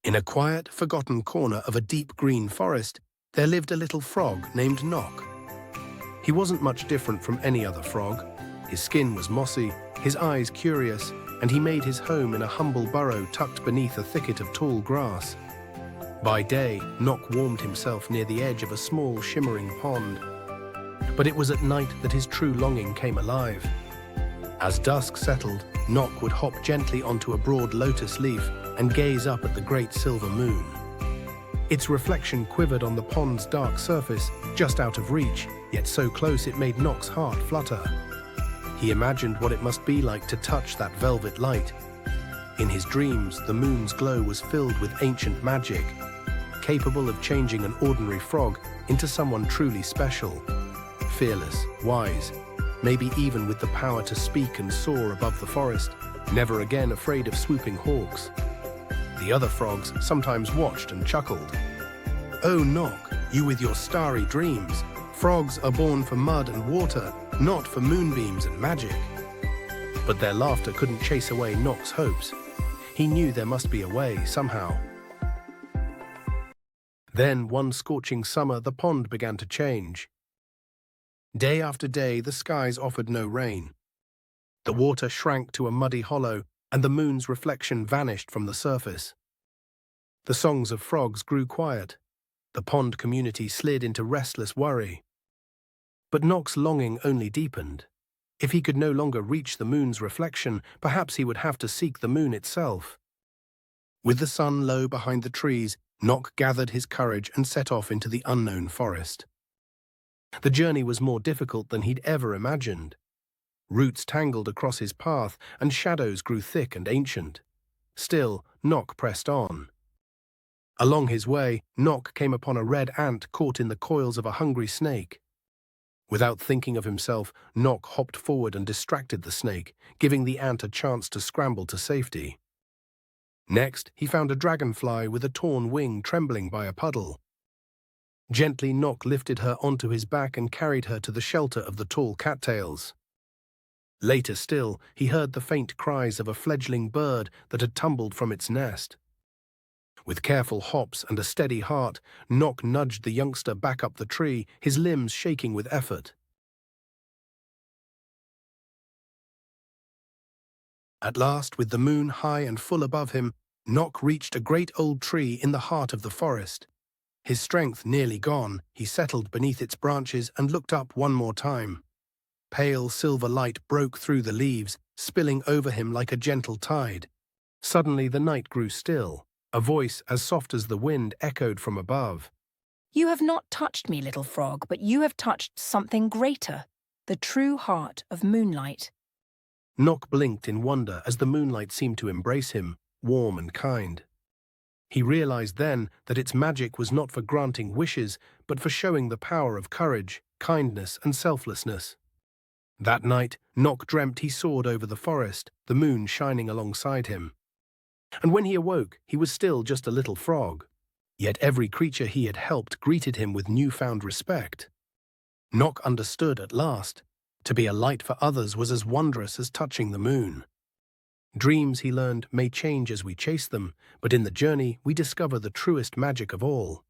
In a quiet, forgotten corner of a deep green forest, there lived a little frog named Nock. He wasn't much different from any other frog. His skin was mossy, his eyes curious, and he made his home in a humble burrow tucked beneath a thicket of tall grass. By day, Nock warmed himself near the edge of a small, shimmering pond. But it was at night that his true longing came alive. As dusk settled, Nock would hop gently onto a broad lotus leaf and gaze up at the great silver moon. Its reflection quivered on the pond's dark surface, just out of reach, yet so close it made Nock's heart flutter. He imagined what it must be like to touch that velvet light. In his dreams, the moon's glow was filled with ancient magic, capable of changing an ordinary frog into someone truly special. Fearless, wise, maybe even with the power to speak and soar above the forest, never again afraid of swooping hawks. The other frogs sometimes watched and chuckled. "Oh, Nock, you with your starry dreams. Frogs are born for mud and water, not for moonbeams and magic." But their laughter couldn't chase away Nock's hopes. He knew there must be a way, somehow. Then, one scorching summer, the pond began to change. Day after day, the skies offered no rain. The water shrank to a muddy hollow, and the moon's reflection vanished from the surface. The songs of frogs grew quiet. The pond community slid into restless worry. But Nock's longing only deepened. If he could no longer reach the moon's reflection, perhaps he would have to seek the moon itself. With the sun low behind the trees, Nock gathered his courage and set off into the unknown forest. The journey was more difficult than he'd ever imagined. Roots tangled across his path, and shadows grew thick and ancient. Still, Nock pressed on. Along his way, Nock came upon a red ant caught in the coils of a hungry snake. Without thinking of himself, Nock hopped forward and distracted the snake, giving the ant a chance to scramble to safety. Next, he found a dragonfly with a torn wing trembling by a puddle. Gently, Nock lifted her onto his back and carried her to the shelter of the tall cattails. Later still, he heard the faint cries of a fledgling bird that had tumbled from its nest. With careful hops and a steady heart, Nock nudged the youngster back up the tree, his limbs shaking with effort. At last, with the moon high and full above him, Nock reached a great old tree in the heart of the forest. His strength nearly gone, he settled beneath its branches and looked up one more time. Pale silver light broke through the leaves, spilling over him like a gentle tide. Suddenly the night grew still. A voice as soft as the wind echoed from above. "You have not touched me, little frog, but you have touched something greater, the true heart of moonlight." Nock blinked in wonder as the moonlight seemed to embrace him, warm and kind. He realized then that its magic was not for granting wishes, but for showing the power of courage, kindness, and selflessness. That night, Nock dreamt he soared over the forest, the moon shining alongside him. And when he awoke, he was still just a little frog. Yet every creature he had helped greeted him with newfound respect. Nock understood at last. To be a light for others was as wondrous as touching the moon. Dreams, he learned, may change as we chase them, but in the journey we discover the truest magic of all.